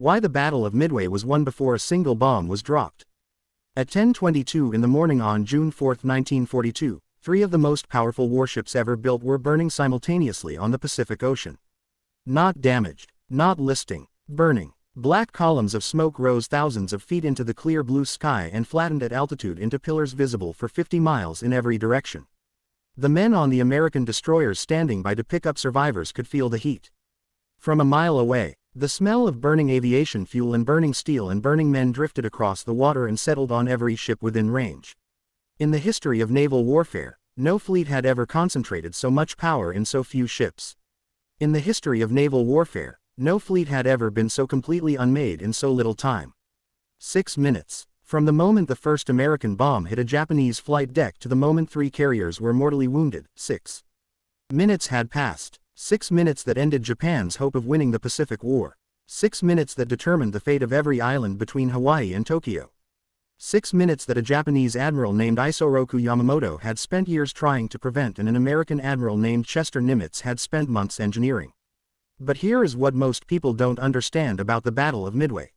Why the Battle of Midway was won before a single bomb was dropped. At 10:22 in the morning on June 4, 1942, three of the most powerful warships ever built were burning simultaneously on the Pacific Ocean. Not damaged, not listing, burning. Black columns of smoke rose thousands of feet into the clear blue sky and flattened at altitude into pillars visible for 50 miles in every direction. The men on the American destroyers standing by to pick up survivors could feel the heat. From a mile away, the smell of burning aviation fuel and burning steel and burning men drifted across the water and settled on every ship within range. In the history of naval warfare, no fleet had ever concentrated so much power in so few ships. In the history of naval warfare, no fleet had ever been so completely unmade in so little time. 6 minutes. From the moment the first American bomb hit a Japanese flight deck to the moment 3 carriers were mortally wounded, 6 minutes had passed. 6 minutes that ended Japan's hope of winning the Pacific War. 6 minutes that determined the fate of every island between Hawaii and Tokyo. 6 minutes that a Japanese admiral named Isoroku Yamamoto had spent years trying to prevent and an American admiral named Chester Nimitz had spent months engineering. But here is what most people don't understand about the Battle of Midway.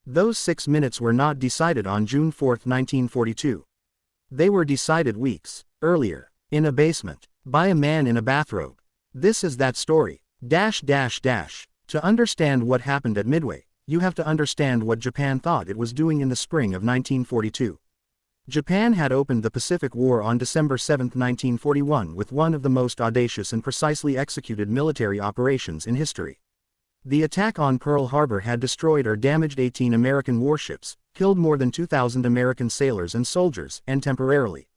Those 6 minutes were not decided on June 4, 1942. They were decided weeks earlier, in a basement, by a man in a bathrobe. This is that story. To understand what happened at Midway, you have to understand what Japan thought it was doing in the spring of 1942. Japan had opened the Pacific War on December 7, 1941 with one of the most audacious and precisely executed military operations in history. The attack on Pearl Harbor had destroyed or damaged 18 American warships, killed more than 2,000 American sailors and soldiers, and temporarily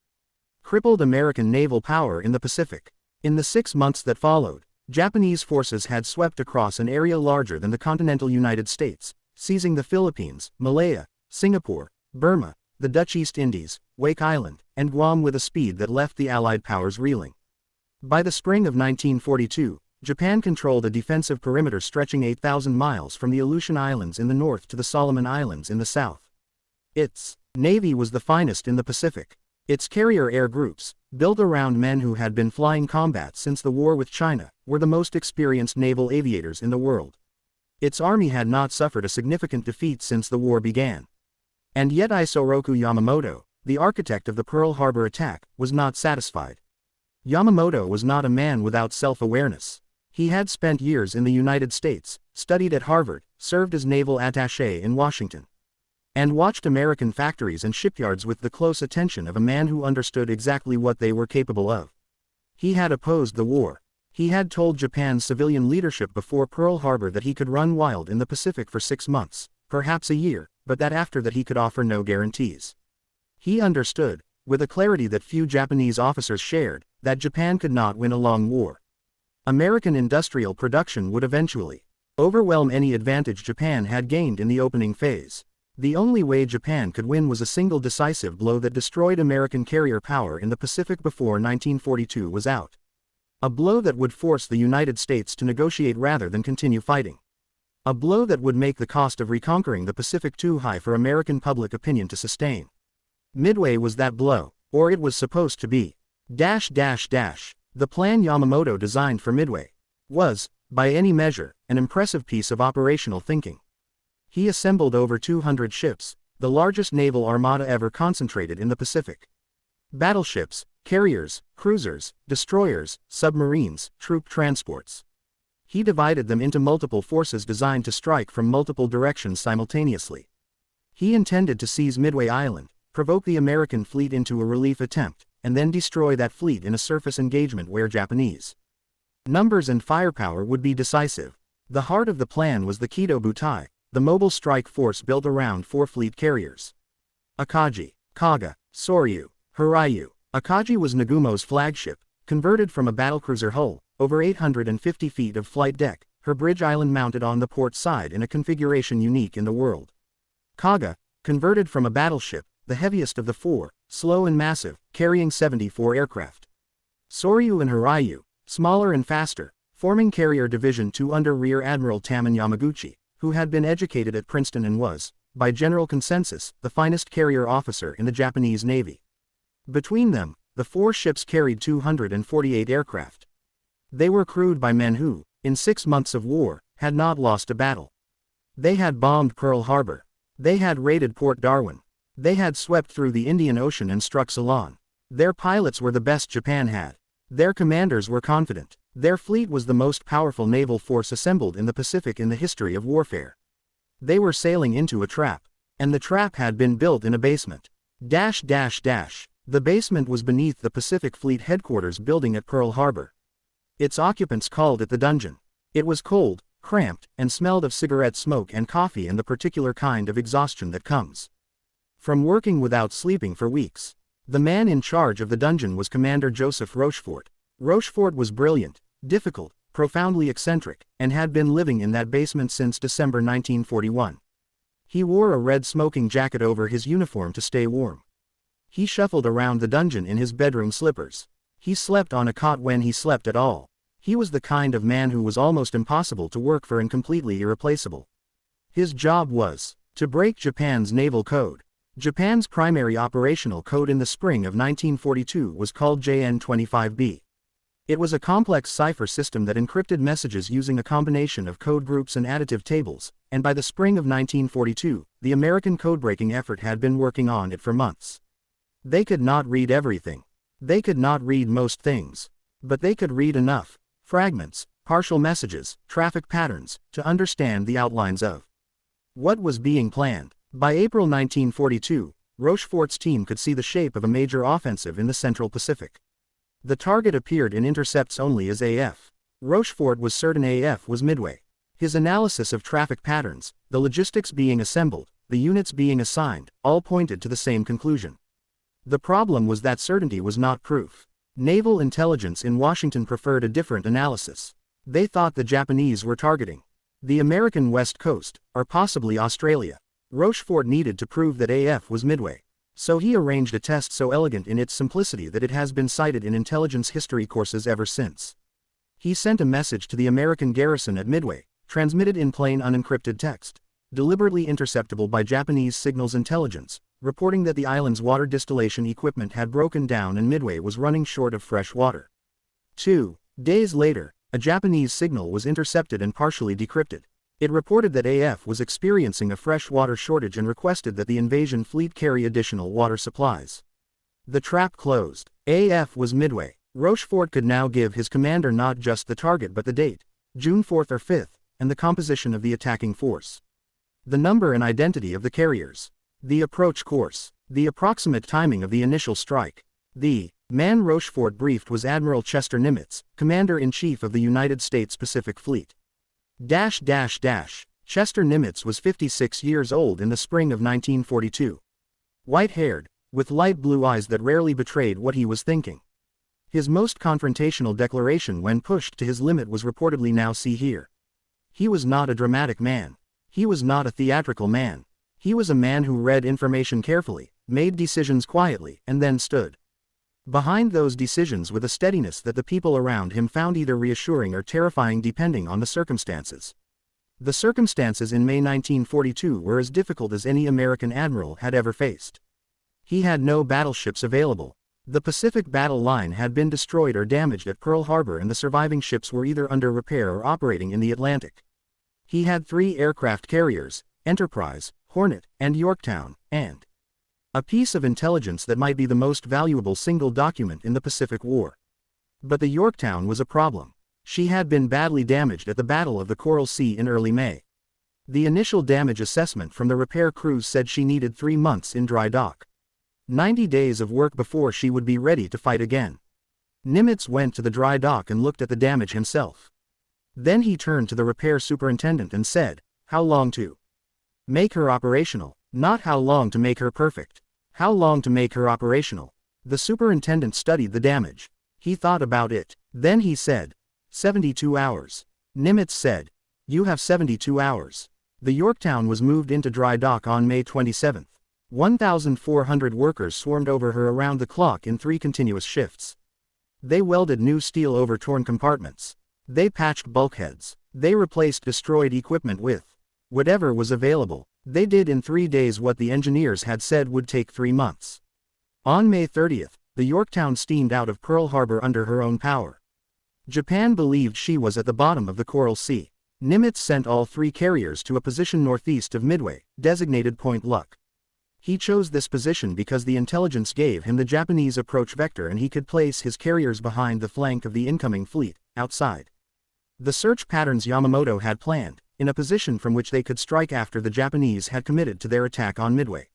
crippled American naval power in the Pacific. In the 6 months that followed, Japanese forces had swept across an area larger than the continental United States, seizing the Philippines, Malaya, Singapore, Burma, the Dutch East Indies, Wake Island, and Guam with a speed that left the Allied powers reeling. By the spring of 1942, Japan controlled a defensive perimeter stretching 8,000 miles from the Aleutian Islands in the north to the Solomon Islands in the south. Its navy was the finest in the Pacific. Its carrier air groups, built around men who had been flying combat since the war with China, were the most experienced naval aviators in the world. Its army had not suffered a significant defeat since the war began. And yet Isoroku Yamamoto, the architect of the Pearl Harbor attack, was not satisfied. Yamamoto was not a man without self-awareness. He had spent years in the United States, studied at Harvard, served as naval attaché in Washington, and watched American factories and shipyards with the close attention of a man who understood exactly what they were capable of. He had opposed the war. He had told Japan's civilian leadership before Pearl Harbor that he could run wild in the Pacific for 6 months, perhaps a year, but that after that he could offer no guarantees. He understood, with a clarity that few Japanese officers shared, that Japan could not win a long war. American industrial production would eventually overwhelm any advantage Japan had gained in the opening phase. The only way Japan could win was a single decisive blow that destroyed American carrier power in the Pacific before 1942 was out. A blow that would force the United States to negotiate rather than continue fighting. A blow that would make the cost of reconquering the Pacific too high for American public opinion to sustain. Midway was that blow, or it was supposed to be. The plan Yamamoto designed for Midway was, by any measure, an impressive piece of operational thinking. He assembled over 200 ships, the largest naval armada ever concentrated in the Pacific. Battleships, carriers, cruisers, destroyers, submarines, troop transports. He divided them into multiple forces designed to strike from multiple directions simultaneously. He intended to seize Midway Island, provoke the American fleet into a relief attempt, and then destroy that fleet in a surface engagement where Japanese numbers and firepower would be decisive. The heart of the plan was the Kido Butai, the mobile strike force built around 4 fleet carriers. Akagi, Kaga, Soryu, Hiryu. Akagi was Nagumo's flagship, converted from a battlecruiser hull, over 850 feet of flight deck, her bridge island mounted on the port side in a configuration unique in the world. Kaga, converted from a battleship, the heaviest of the 4, slow and massive, carrying 74 aircraft. Soryu and Hiryu, smaller and faster, forming Carrier Division 2 under Rear Admiral Taman Yamaguchi, who had been educated at Princeton and was, by general consensus, the finest carrier officer in the Japanese Navy. Between them, the 4 ships carried 248 aircraft. They were crewed by men who, in 6 months of war, had not lost a battle. They had bombed Pearl Harbor. They had raided Port Darwin. They had swept through the Indian Ocean and struck Ceylon. Their pilots were the best Japan had. Their commanders were confident. Their fleet was the most powerful naval force assembled in the Pacific in the history of warfare. They were sailing into a trap. And the trap had been built in a basement. The basement was beneath the Pacific Fleet headquarters building at Pearl Harbor. Its occupants called it the dungeon. It was cold, cramped, and smelled of cigarette smoke and coffee and the particular kind of exhaustion that comes from working without sleeping for weeks. The man in charge of the dungeon was Commander Joseph Rochefort. Rochefort was brilliant, difficult, profoundly eccentric, and had been living in that basement since December 1941. He wore a red smoking jacket over his uniform to stay warm. He shuffled around the dungeon in his bedroom slippers. He slept on a cot when he slept at all. He was the kind of man who was almost impossible to work for and completely irreplaceable. His job was to break Japan's naval code. Japan's primary operational code in the spring of 1942 was called JN-25B. It was a complex cipher system that encrypted messages using a combination of code groups and additive tables, and by the spring of 1942, the American codebreaking effort had been working on it for months. They could not read everything. They could not read most things. But they could read enough fragments, partial messages, traffic patterns, to understand the outlines of what was being planned. By April 1942, Rochefort's team could see the shape of a major offensive in the Central Pacific. The target appeared in intercepts only as AF. Rochefort was certain AF was Midway. His analysis of traffic patterns, the logistics being assembled, the units being assigned, all pointed to the same conclusion. The problem was that certainty was not proof. Naval intelligence in Washington preferred a different analysis. They thought the Japanese were targeting the American West Coast, or possibly Australia. Rochefort needed to prove that AF was Midway. So he arranged a test so elegant in its simplicity that it has been cited in intelligence history courses ever since. He sent a message to the American garrison at Midway, transmitted in plain unencrypted text, deliberately interceptable by Japanese signals intelligence, reporting that the island's water distillation equipment had broken down and Midway was running short of fresh water. 2 days later, a Japanese signal was intercepted and partially decrypted. It reported that AF was experiencing a fresh water shortage and requested that the invasion fleet carry additional water supplies. The trap closed. AF was Midway. Rochefort could now give his commander not just the target but the date, June 4th or 5th, and the composition of the attacking force. The number and identity of the carriers. The approach course. The approximate timing of the initial strike. The man Rochefort briefed was Admiral Chester Nimitz, Commander-in-Chief of the United States Pacific Fleet. Chester Nimitz was 56 years old in the spring of 1942. White-haired, with light blue eyes that rarely betrayed what he was thinking. His most confrontational declaration when pushed to his limit was reportedly "Now see here." He was not a dramatic man. He was not a theatrical man. He was a man who read information carefully, made decisions quietly, and then stood behind those decisions with a steadiness that the people around him found either reassuring or terrifying depending on the circumstances. The circumstances in May 1942 were as difficult as any American admiral had ever faced. He had no battleships available. The Pacific Battle Line had been destroyed or damaged at Pearl Harbor and the surviving ships were either under repair or operating in the Atlantic. He had 3 aircraft carriers, Enterprise, Hornet, and Yorktown, and a piece of intelligence that might be the most valuable single document in the Pacific War. But the Yorktown was a problem. She had been badly damaged at the Battle of the Coral Sea in early May. The initial damage assessment from the repair crews said she needed 3 months in dry dock. 90 days of work before she would be ready to fight again. Nimitz went to the dry dock and looked at the damage himself. Then he turned to the repair superintendent and said, "How long to make her operational? Not how long to make her perfect. How long to make her operational?" The superintendent studied the damage. He thought about it. Then he said, 72 hours. Nimitz said, "You have 72 hours. The Yorktown was moved into dry dock on May 27. 1,400 workers swarmed over her around the clock in 3 continuous shifts. They welded new steel over torn compartments. They patched bulkheads. They replaced destroyed equipment with whatever was available. They did in 3 days what the engineers had said would take 3 months. On May 30th, the Yorktown steamed out of Pearl Harbor under her own power. Japan believed she was at the bottom of the Coral Sea. Nimitz sent all 3 carriers to a position northeast of Midway, designated Point Luck. He chose this position because the intelligence gave him the Japanese approach vector and he could place his carriers behind the flank of the incoming fleet, outside the search patterns Yamamoto had planned, in a position from which they could strike after the Japanese had committed to their attack on Midway.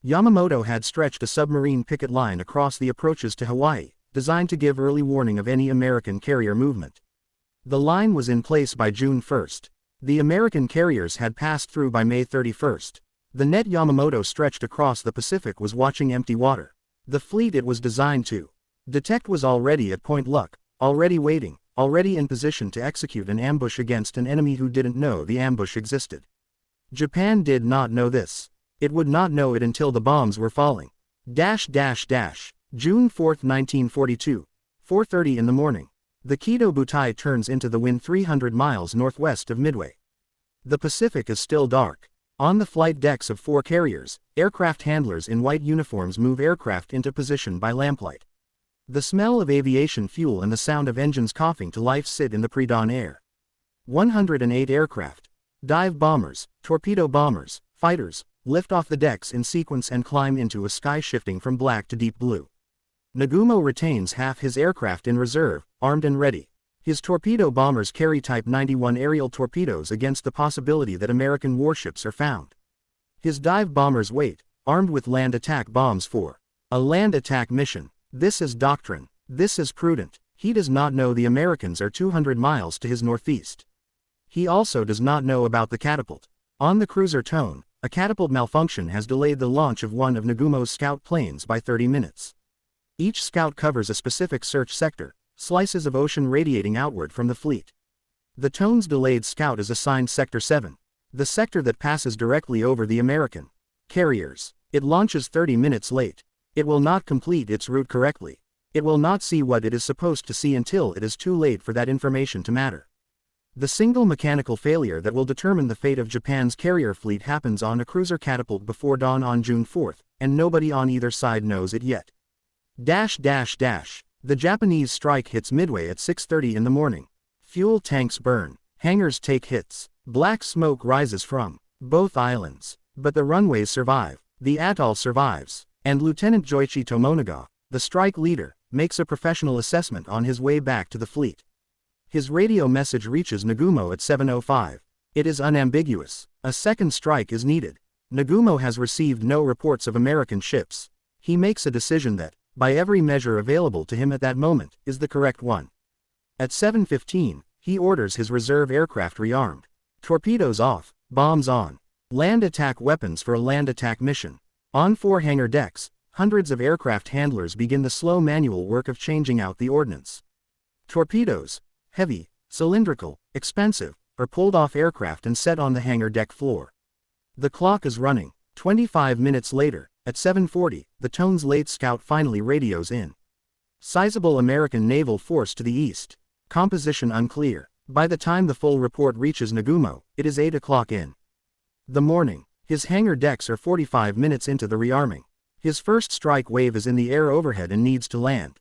Yamamoto had stretched a submarine picket line across the approaches to Hawaii, designed to give early warning of any American carrier movement. The line was in place by June 1st. The American carriers had passed through by May 31st. The net Yamamoto stretched across the Pacific was watching empty water. The fleet it was designed to detect was already at Point Luck, already waiting, already in position to execute an ambush against an enemy who didn't know the ambush existed. Japan did not know this. It would not know it until the bombs were falling. June 4, 1942, 4:30 in the morning. The Kido Butai turns into the wind 300 miles northwest of Midway. The Pacific is still dark. On the flight decks of 4 carriers, aircraft handlers in white uniforms move aircraft into position by lamplight. The smell of aviation fuel and the sound of engines coughing to life sit in the pre-dawn air. 108 aircraft, dive bombers, torpedo bombers, fighters, lift off the decks in sequence and climb into a sky shifting from black to deep blue. Nagumo retains half his aircraft in reserve, armed and ready. His torpedo bombers carry Type 91 aerial torpedoes against the possibility that American warships are found. His dive bombers wait, armed with land attack bombs for a land attack mission. This is doctrine. This is prudent. He does not know the Americans are 200 miles to his northeast. He also does not know about the catapult. On the cruiser Tone, a catapult malfunction has delayed the launch of one of Nagumo's scout planes by 30 minutes. Each scout covers a specific search sector, slices of ocean radiating outward from the fleet. The Tone's delayed scout is assigned Sector 7, the sector that passes directly over the American carriers. It launches 30 minutes late. It will not complete its route correctly. It will not see what it is supposed to see until it is too late for that information to matter. The single mechanical failure that will determine the fate of Japan's carrier fleet happens on a cruiser catapult before dawn on June 4th, and nobody on either side knows it yet. The Japanese strike hits Midway at 6:30 in the morning. Fuel tanks burn. Hangars take hits. Black smoke rises from both islands. But the runways survive. The atoll survives. And Lieutenant Joichi Tomonaga, the strike leader, makes a professional assessment on his way back to the fleet. His radio message reaches Nagumo at 7:05. It is unambiguous. A second strike is needed. Nagumo has received no reports of American ships. He makes a decision that, by every measure available to him at that moment, is the correct one. At 7:15, he orders his reserve aircraft rearmed. Torpedoes off, bombs on. Land attack weapons for a land attack mission. On 4 hangar decks, hundreds of aircraft handlers begin the slow manual work of changing out the ordnance. Torpedoes, heavy, cylindrical, expensive, are pulled off aircraft and set on the hangar deck floor. The clock is running. 25 minutes later, at 7:40, the Tone's late scout finally radios in. Sizable American naval force to the east. Composition unclear. By the time the full report reaches Nagumo, it is 8 o'clock in the morning. His hangar decks are 45 minutes into the rearming. His first strike wave is in the air overhead and needs to land.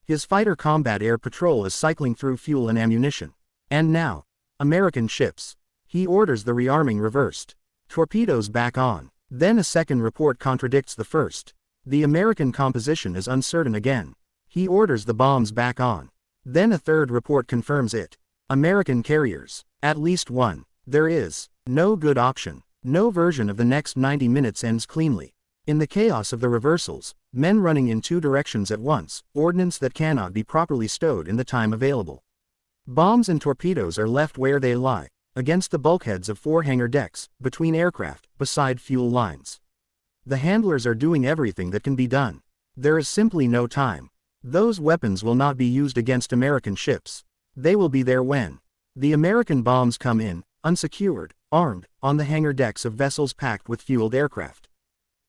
His fighter combat air patrol is cycling through fuel and ammunition. And now, American ships. He orders the rearming reversed. Torpedoes back on. Then a second report contradicts the first. The American composition is uncertain again. He orders the bombs back on. Then a third report confirms it. American carriers. At least one. There is no good option. No version of the next 90 minutes ends cleanly. In the chaos of the reversals, men running in 2 directions at once, ordnance that cannot be properly stowed in the time available. Bombs and torpedoes are left where they lie, against the bulkheads of 4 hangar decks, between aircraft, beside fuel lines. The handlers are doing everything that can be done. There is simply no time. Those weapons will not be used against American ships. They will be there when the American bombs come in, unsecured, armed, on the hangar decks of vessels packed with fueled aircraft.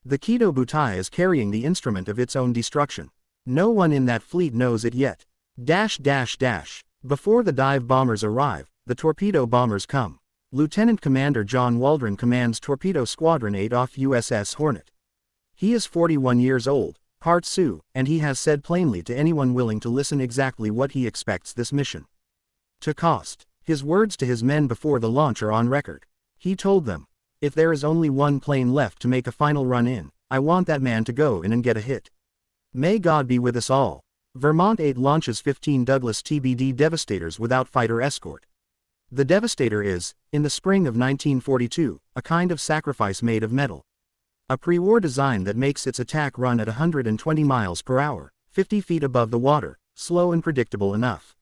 The Kido Butai is carrying the instrument of its own destruction. No one in that fleet knows it yet. Before the dive bombers arrive, the torpedo bombers come. Lieutenant Commander John Waldron commands Torpedo Squadron 8 off USS Hornet. He is 41 years old, part Sioux, and he has said plainly to anyone willing to listen exactly what he expects this mission to cost. His words to his men before the launch are on record. He told them, "If there is only one plane left to make a final run in, I want that man to go in and get a hit. May God be with us all." Vermont 8 launches 15 Douglas TBD Devastators without fighter escort. The Devastator is, in the spring of 1942, a kind of sacrifice made of metal. A pre-war design that makes its attack run at 120 miles per hour, 50 feet above the water, slow and predictable enough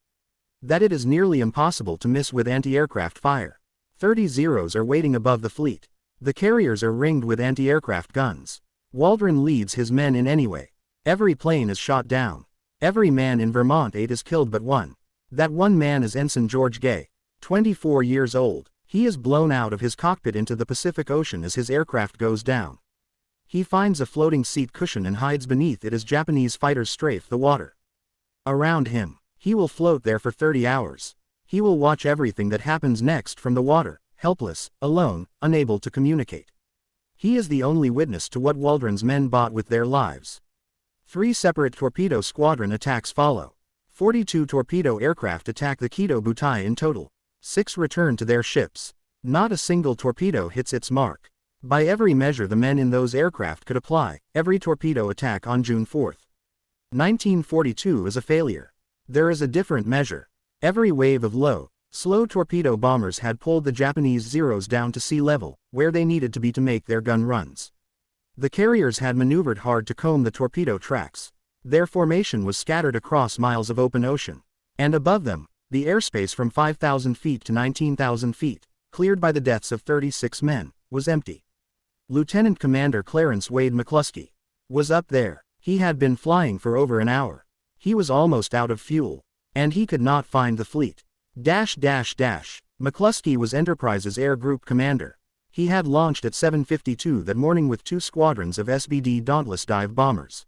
that it is nearly impossible to miss with anti-aircraft fire. 30 Zeros are waiting above the fleet. The carriers are ringed with anti-aircraft guns. Waldron leads his men in anyway. Every plane is shot down. Every man in Vermont 8 is killed but one. That one man is Ensign George Gay, 24 years old. He is blown out of his cockpit into the Pacific Ocean as his aircraft goes down. He finds a floating seat cushion and hides beneath it as Japanese fighters strafe the water around him. He will float there for 30 hours. He will watch everything that happens next from the water, helpless, alone, unable to communicate. He is the only witness to what Waldron's men bought with their lives. 3 separate torpedo squadron attacks follow. 42 torpedo aircraft attack the Kido Butai in total. 6 return to their ships. Not a single torpedo hits its mark. By every measure the men in those aircraft could apply, every torpedo attack on June 4. 1942 is a failure. There is a different measure. Every wave of low, slow torpedo bombers had pulled the Japanese Zeros down to sea level, where they needed to be to make their gun runs. The carriers had maneuvered hard to comb the torpedo tracks. Their formation was scattered across miles of open ocean. And above them, the airspace from 5,000 feet to 19,000 feet, cleared by the deaths of 36 men, was empty. Lieutenant Commander Clarence Wade McCluskey was up there. He had been flying for over an hour. He was almost out of fuel. And he could not find the fleet. McCluskey was Enterprise's Air Group Commander. He had launched at 7:52 that morning with 2 squadrons of SBD Dauntless dive bombers.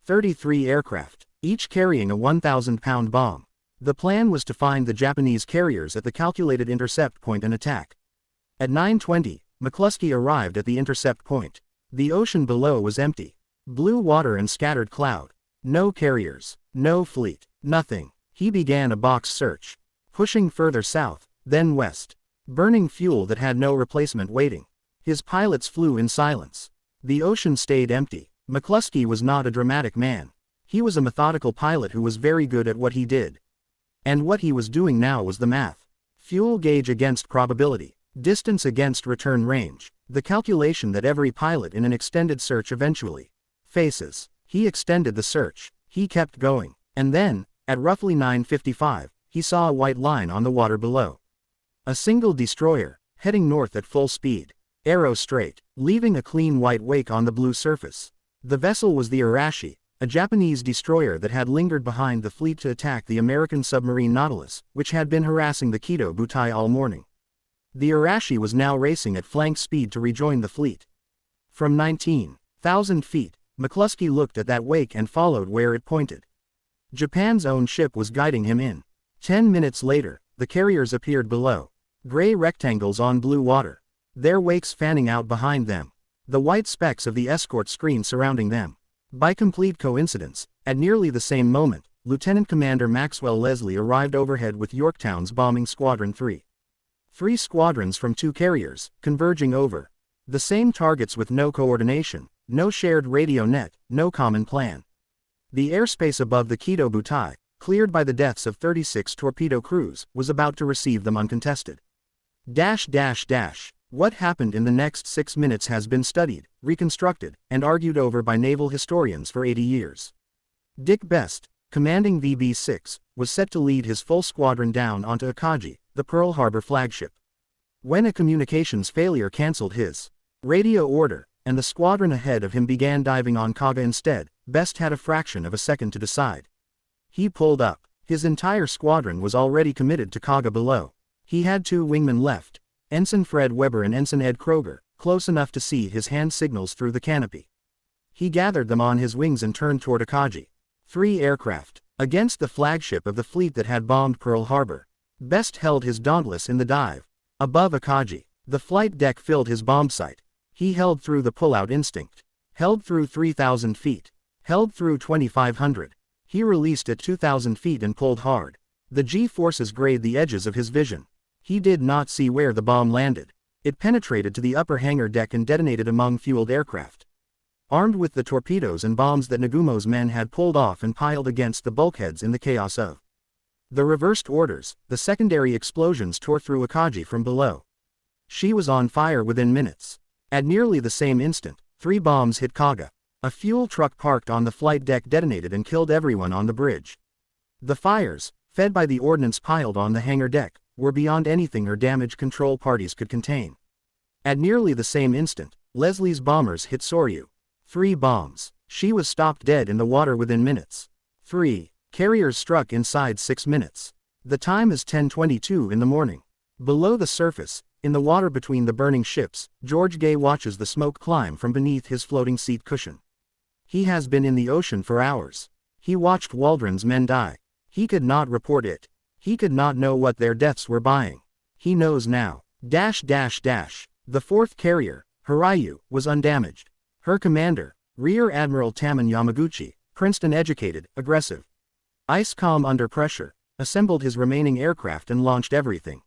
33 aircraft, each carrying a 1,000-pound bomb. The plan was to find the Japanese carriers at the calculated intercept point and attack. At 9:20, McCluskey arrived at the intercept point. The ocean below was empty. Blue water and scattered cloud. No carriers, no fleet, nothing. He began a box search. Pushing further south, then west. Burning fuel that had no replacement waiting. His pilots flew in silence. The ocean stayed empty. McCluskey was not a dramatic man. He was a methodical pilot who was very good at what he did. And what he was doing now was the math. Fuel gauge against probability. Distance against return range. The calculation that every pilot in an extended search eventually faces. He extended the search. He kept going. And then, at roughly 9:55, he saw a white line on the water below. A single destroyer, heading north at full speed. Arrow straight, leaving a clean white wake on the blue surface. The vessel was the Arashi, a Japanese destroyer that had lingered behind the fleet to attack the American submarine Nautilus, which had been harassing the Kido Butai all morning. The Arashi was now racing at flank speed to rejoin the fleet. From 19,000 feet, McCluskey looked at that wake and followed where it pointed. Japan's own ship was guiding him in. 10 minutes later, the carriers appeared below. Gray rectangles on blue water. Their wakes fanning out behind them. The white specks of the escort screen surrounding them. By complete coincidence, at nearly the same moment, Lieutenant Commander Maxwell Leslie arrived overhead with Yorktown's bombing Squadron 3. 3 squadrons from 2 carriers, converging over the same targets with no coordination, no shared radio net, no common plan. The airspace above the Kido Butai, cleared by the deaths of 36 torpedo crews, was about to receive them uncontested. What happened in the next 6 minutes has been studied, reconstructed, and argued over by naval historians for 80 years. Dick Best, commanding VB-6, was set to lead his full squadron down onto Akagi, the Pearl Harbor flagship. When a communications failure canceled his radio order, and the squadron ahead of him began diving on Kaga instead, Best had a fraction of a second to decide. He pulled up. His entire squadron was already committed to Kaga below. He had 2 wingmen left, Ensign Fred Weber and Ensign Ed Kroger, close enough to see his hand signals through the canopy. He gathered them on his wings and turned toward Akagi. 3 aircraft, against the flagship of the fleet that had bombed Pearl Harbor. Best held his Dauntless in the dive. Above Akagi, the flight deck filled his bomb sight. He held through the pull-out instinct. Held through 3,000 feet. Held through 2,500. He released at 2,000 feet and pulled hard. The G-forces grayed the edges of his vision. He did not see where the bomb landed. It penetrated to the upper hangar deck and detonated among fueled aircraft. Armed with the torpedoes and bombs that Nagumo's men had pulled off and piled against the bulkheads in the chaos of the reversed orders, the secondary explosions tore through Akagi from below. She was on fire within minutes. At nearly the same instant, 3 bombs hit Kaga. A fuel truck parked on the flight deck detonated and killed everyone on the bridge. The fires, fed by the ordnance piled on the hangar deck, were beyond anything her damage control parties could contain. At nearly the same instant, Leslie's bombers hit Soryu. 3 bombs. She was stopped dead in the water within minutes. 3 carriers struck inside 6 minutes. The time is 10:22 in the morning. Below the surface, in the water between the burning ships, George Gay watches the smoke climb from beneath his floating seat cushion. He has been in the ocean for hours. He watched Waldron's men die. He could not report it. He could not know what their deaths were buying. He knows now. The 4th carrier, Hiryu, was undamaged. Her commander, Rear Admiral Taman Yamaguchi, Princeton-educated, aggressive, ice-calm under pressure, assembled his remaining aircraft and launched everything.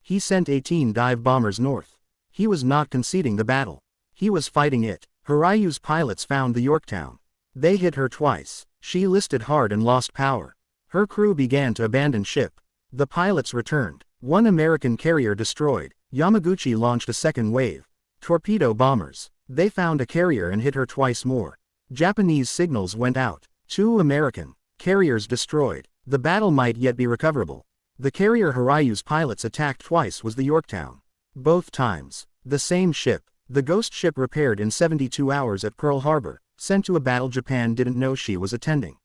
He sent 18 dive bombers north. He was not conceding the battle. He was fighting it. Hiryu's pilots found the Yorktown. They hit her twice. She listed hard and lost power. Her crew began to abandon ship. The pilots returned. 1 American carrier destroyed. Yamaguchi launched a second wave. Torpedo bombers. They found a carrier and hit her twice more. Japanese signals went out. 2 American carriers destroyed. The battle might yet be recoverable. The carrier Hiryu's pilots attacked twice was the Yorktown. Both times, the same ship. The ghost ship repaired in 72 hours at Pearl Harbor, sent to a battle Japan didn't know she was attending.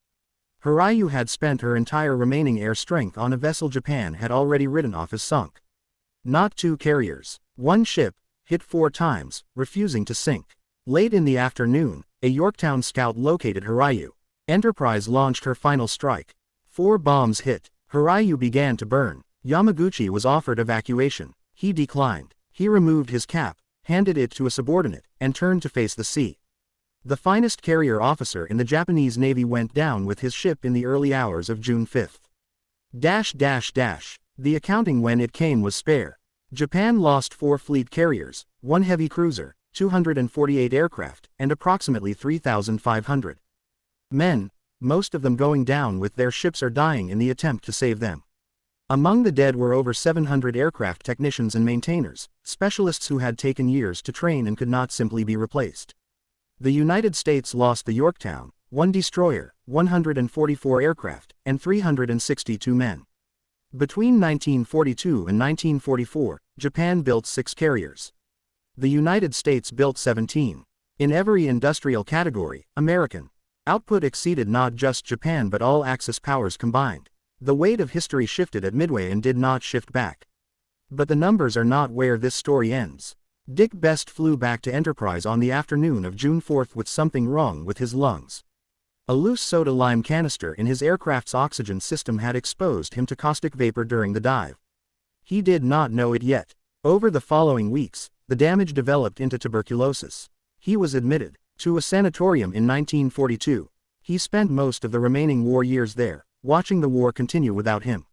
Hiryu had spent her entire remaining air strength on a vessel Japan had already written off as sunk. Not 2 carriers. 1 ship, hit 4 times, refusing to sink. Late in the afternoon, a Yorktown scout located Hiryu. Enterprise launched her final strike. 4 bombs hit. Hiryu began to burn. Yamaguchi was offered evacuation. He declined. He removed his cap, handed it to a subordinate, and turned to face the sea. The finest carrier officer in the Japanese Navy went down with his ship in the early hours of June 5. The accounting when it came was spare. Japan lost 4 fleet carriers, 1 heavy cruiser, 248 aircraft, and approximately 3,500 men, most of them going down with their ships or dying in the attempt to save them. Among the dead were over 700 aircraft technicians and maintainers, specialists who had taken years to train and could not simply be replaced. The United States lost the Yorktown, 1 destroyer, 144 aircraft, and 362 men. Between 1942 and 1944, Japan built 6 carriers. The United States built 17. In every industrial category, American output exceeded not just Japan but all Axis powers combined. The weight of history shifted at Midway and did not shift back. But the numbers are not where this story ends. Dick Best flew back to Enterprise on the afternoon of June 4 with something wrong with his lungs. A loose soda lime canister in his aircraft's oxygen system had exposed him to caustic vapor during the dive. He did not know it yet. Over the following weeks, the damage developed into tuberculosis. He was admitted to a sanatorium in 1942. He spent most of the remaining war years there, watching the war continue without him.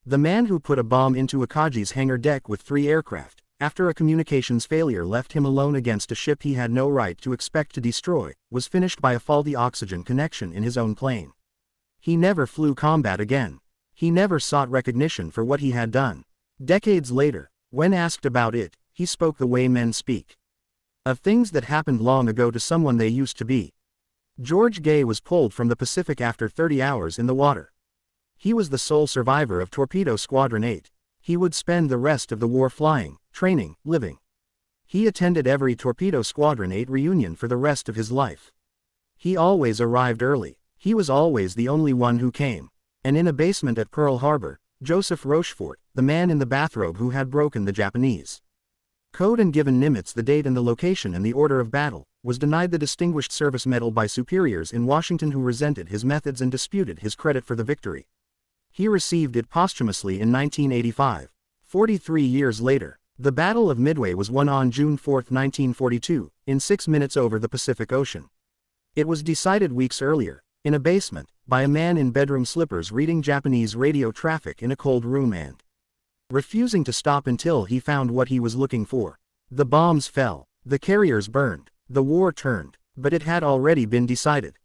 The man who put a bomb into Akagi's hangar deck with 3 aircraft, after a communications failure left him alone against a ship he had no right to expect to destroy, was finished by a faulty oxygen connection in his own plane. He never flew combat again. He never sought recognition for what he had done. Decades later, when asked about it, he spoke the way men speak. Of things that happened long ago to someone they used to be. George Gay was pulled from the Pacific after 30 hours in the water. He was the sole survivor of Torpedo Squadron 8. He would spend the rest of the war flying, training, living. He attended every Torpedo Squadron 8 reunion for the rest of his life. He always arrived early. He was always the only one who came. And in a basement at Pearl Harbor, Joseph Rochefort, the man in the bathrobe who had broken the Japanese code and given Nimitz the date and the location and the order of battle, was denied the Distinguished Service Medal by superiors in Washington who resented his methods and disputed his credit for the victory. He received it posthumously in 1985. 43 years later, the Battle of Midway was won on June 4, 1942, in 6 minutes over the Pacific Ocean. It was decided weeks earlier, In a basement, by a man in bedroom slippers reading Japanese radio traffic in a cold room and refusing to stop until he found what he was looking for. The bombs fell. The carriers burned. The war turned. But it had already been decided.